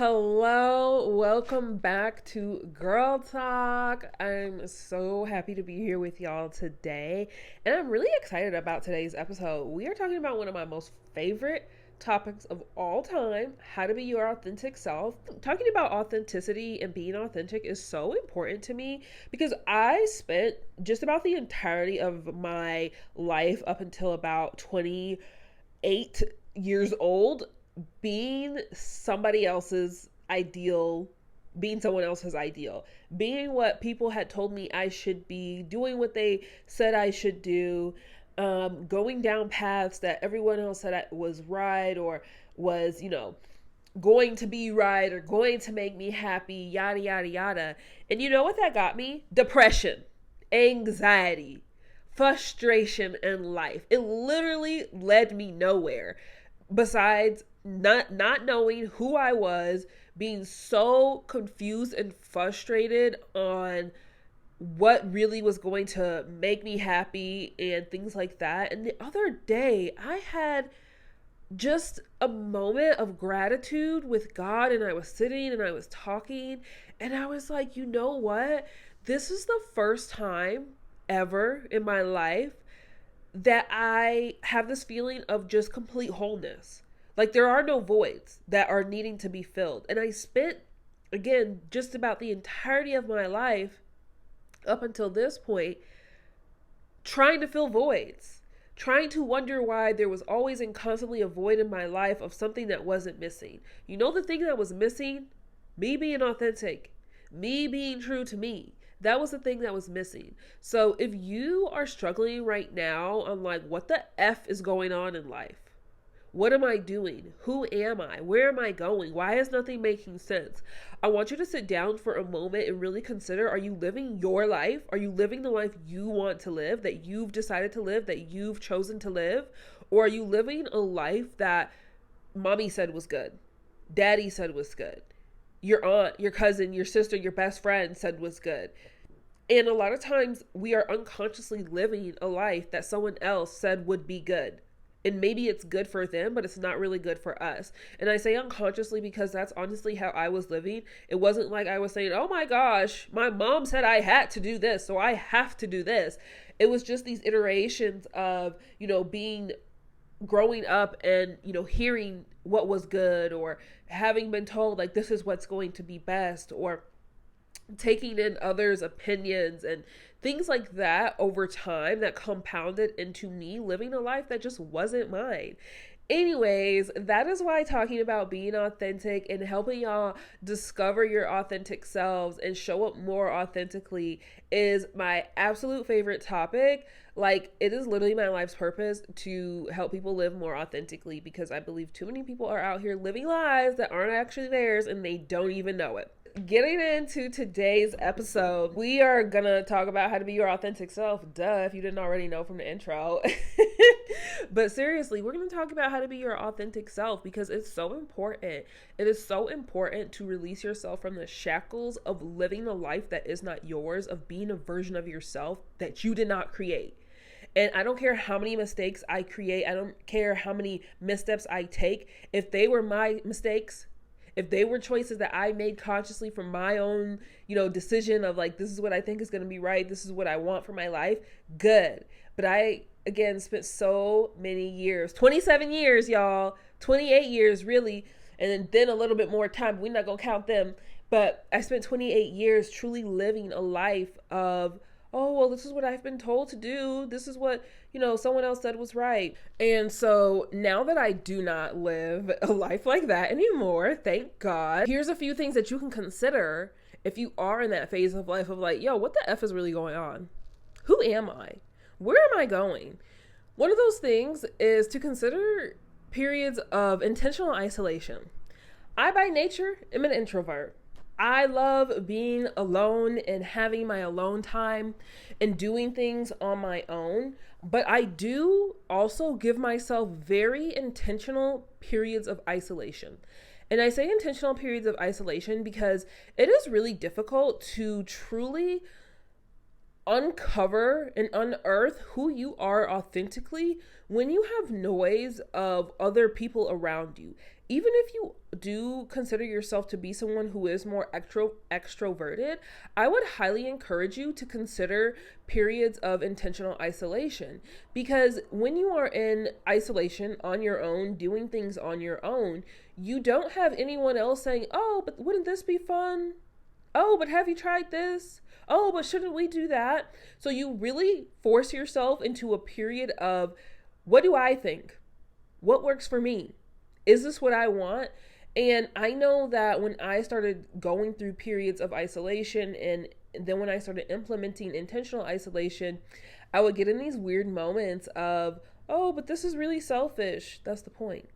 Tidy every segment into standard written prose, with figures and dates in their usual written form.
Hello, welcome back to Girl Talk. I'm so happy to be here with y'all today, and I'm really excited about today's episode. We are talking about one of my most favorite topics of all time, how to be your authentic self. Talking about authenticity and being authentic is so important to me because I spent just about the entirety of my life up until about 28 years old being somebody else's ideal, being someone else's ideal, being what people had told me I should be, doing what they said I should do, going down paths that everyone else said was right or was, going to be right or going to make me happy, yada, yada, yada. And you know what that got me? Depression, anxiety, frustration in life. It literally led me nowhere besides not knowing who I was, being so confused and frustrated on what really was going to make me happy and things like that. And the other day, I had just a moment of gratitude with God, and I was sitting and I was talking, and I was like, you know what? This is the first time ever in my life that I have this feeling of just complete wholeness. Like there are no voids that are needing to be filled. And I spent, again, just about the entirety of my life up until this point trying to fill voids, trying to wonder why there was always and constantly a void in my life of something that wasn't missing. You know, the thing that was missing? Me being authentic, me being true to me. That was the thing that was missing. So if you are struggling right now on like, what the F is going on in life? What am I doing? Who am I? Where am I going? Why is nothing making sense? I want you to sit down for a moment and really consider, are you living your life? Are you living the life you want to live, that you've decided to live, that you've chosen to live? Or are you living a life that mommy said was good, daddy said was good, your aunt, your cousin, your sister, your best friend said was good? And a lot of times we are unconsciously living a life that someone else said would be good. And maybe it's good for them, but it's not really good for us. And I say unconsciously because that's honestly how I was living. It wasn't like I was saying, oh my gosh, my mom said I had to do this, so I have to do this. It was just these iterations of, growing up and, hearing what was good or having been told like this is what's going to be best, or taking in others' opinions and things like that over time that compounded into me living a life that just wasn't mine. Anyways, that is why talking about being authentic and helping y'all discover your authentic selves and show up more authentically is my absolute favorite topic. Like, it is literally my life's purpose to help people live more authentically because I believe too many people are out here living lives that aren't actually theirs and they don't even know it. Getting into today's episode, we are gonna talk about how to be your authentic self. Duh, if you didn't already know from the intro. But seriously, we're gonna talk about how to be your authentic self because it's so important. It is so important to release yourself from the shackles of living a life that is not yours, of being a version of yourself that you did not create. And I don't care how many mistakes I create. I don't care how many missteps I take. If they were my mistakes, if they were choices that I made consciously from my own, decision of like, this is what I think is going to be right, this is what I want for my life, good. But I, again, spent so many years, 27 years, y'all, 28 years really, and then a little bit more time. We're not going to count them. But I spent 28 years truly living a life of, oh, well, this is what I've been told to do. This is what, someone else said was right. And so now that I do not live a life like that anymore, thank God, here's a few things that you can consider if you are in that phase of life of like, yo, what the F is really going on? Who am I? Where am I going? One of those things is to consider periods of intentional isolation. I, by nature, am an introvert. I love being alone and having my alone time and doing things on my own. But I do also give myself very intentional periods of isolation. And I say intentional periods of isolation because it is really difficult to truly uncover and unearth who you are authentically when you have noise of other people around you. Even if you do consider yourself to be someone who is more extroverted, I would highly encourage you to consider periods of intentional isolation. Because when you are in isolation on your own, doing things on your own, you don't have anyone else saying, "Oh, but wouldn't this be fun? Oh, but have you tried this? Oh, but shouldn't we do that?" So you really force yourself into a period of, what do I think? What works for me? Is this what I want? And I know that when I started going through periods of isolation and then when I started implementing intentional isolation, I would get in these weird moments of, oh, but this is really selfish. That's the point.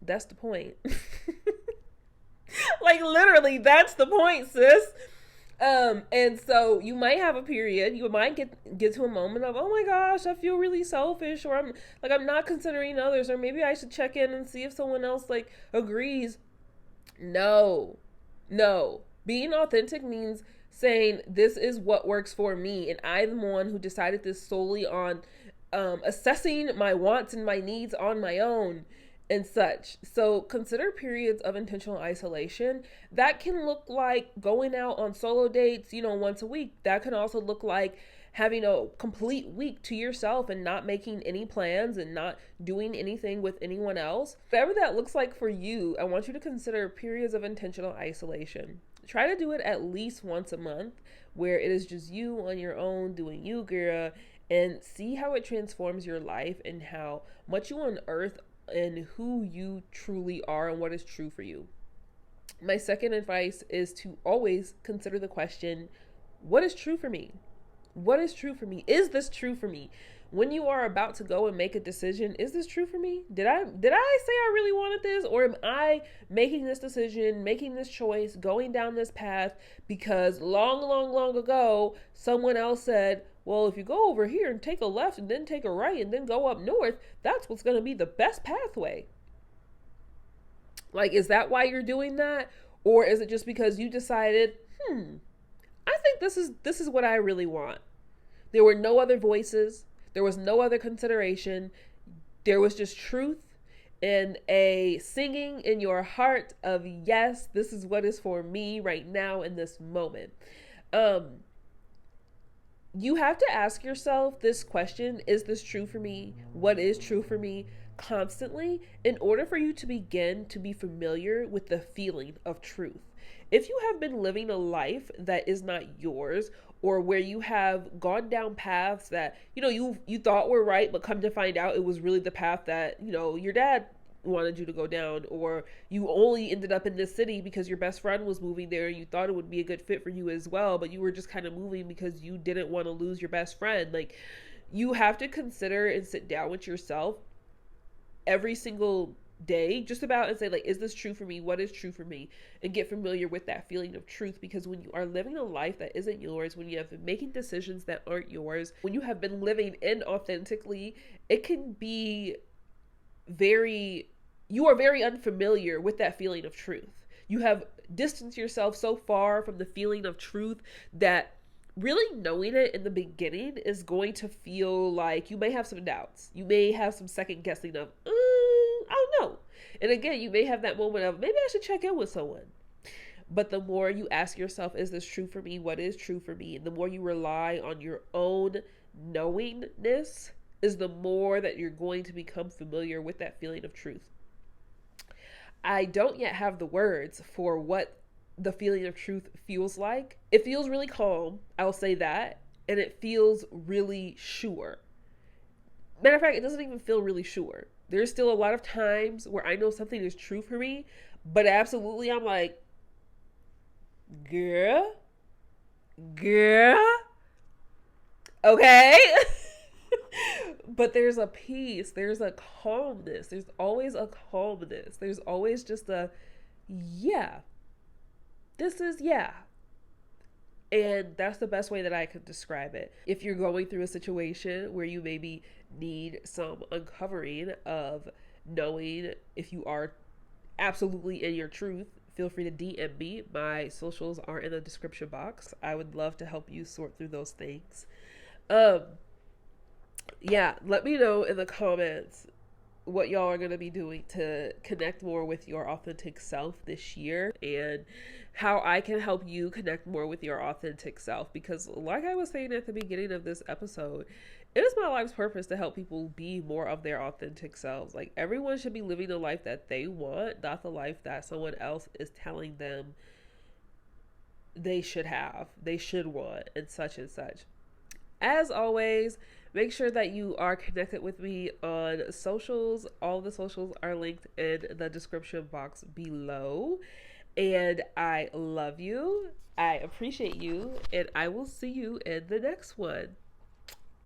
That's the point. Like literally, that's the point, sis. And so you might have a period, you might get to a moment of, oh my gosh, I feel really selfish, or I'm not considering others, or maybe I should check in and see if someone else like agrees. No. Being authentic means saying, this is what works for me, and I'm the one who decided this solely on assessing my wants and my needs on my own and such. So consider periods of intentional isolation. That can look like going out on solo dates, once a week. That can also look like having a complete week to yourself and not making any plans and not doing anything with anyone else. Whatever that looks like for you, I want you to consider periods of intentional isolation. Try to do it at least once a month where it is just you on your own doing you, girl, and see how it transforms your life and how much you unearth and who you truly are and what is true for you. My second advice is to always consider the question, what is true for me? What is true for me? Is this true for me? When you are about to go and make a decision, is this true for me? Did I say I really wanted this? Or am I making this decision, making this choice, going down this path because long ago, someone else said, well, if you go over here and take a left and then take a right and then go up north, that's what's going to be the best pathway. Like, is that why you're doing that? Or is it just because you decided, I think this is what I really want. There were no other voices. There was no other consideration. There was just truth and a singing in your heart of, yes, this is what is for me right now in this moment. You have to ask yourself this question, is this true for me? What is true for me? Constantly, in order for you to begin to be familiar with the feeling of truth. If you have been living a life that is not yours, or where you have gone down paths that, you thought were right, but come to find out it was really the path that, your dad wanted you to go down, or you only ended up in this city because your best friend was moving there and you thought it would be a good fit for you as well, but you were just kind of moving because you didn't want to lose your best friend. Like, you have to consider and sit down with yourself every single day just about and say, like, is this true for me? What is true for me? And get familiar with that feeling of truth, because when you are living a life that isn't yours, when you have been making decisions that aren't yours, when you have been living inauthentically, it can be you are very unfamiliar with that feeling of truth. You have distanced yourself so far from the feeling of truth that really knowing it in the beginning is going to feel like you may have some doubts. You may have some second guessing of, I don't know. And again, you may have that moment of, maybe I should check in with someone. But the more you ask yourself, is this true for me? What is true for me? And the more you rely on your own knowingness, is the more that you're going to become familiar with that feeling of truth. I don't yet have the words for what the feeling of truth feels like. It feels really calm, I'll say that, and it feels really sure. Matter of fact, it doesn't even feel really sure. There's still a lot of times where I know something is true for me, but absolutely I'm like, girl, okay? But there's a peace, there's a calmness, there's always a calmness, there's always just a, yeah, this is, yeah. And that's the best way that I could describe it. If you're going through a situation where you maybe need some uncovering of knowing if you are absolutely in your truth, feel free to DM me. My socials are in the description box. I would love to help you sort through those things. Um, yeah, let me know in the comments what y'all are going to be doing to connect more with your authentic self this year, and how I can help you connect more with your authentic self. Because, like I was saying at the beginning of this episode, it is my life's purpose to help people be more of their authentic selves. Like, everyone should be living the life that they want, not the life that someone else is telling them they should have, they should want, and such and such. As always, make sure that you are connected with me on socials. All the socials are linked in the description box below. And I love you. I appreciate you. And I will see you in the next one.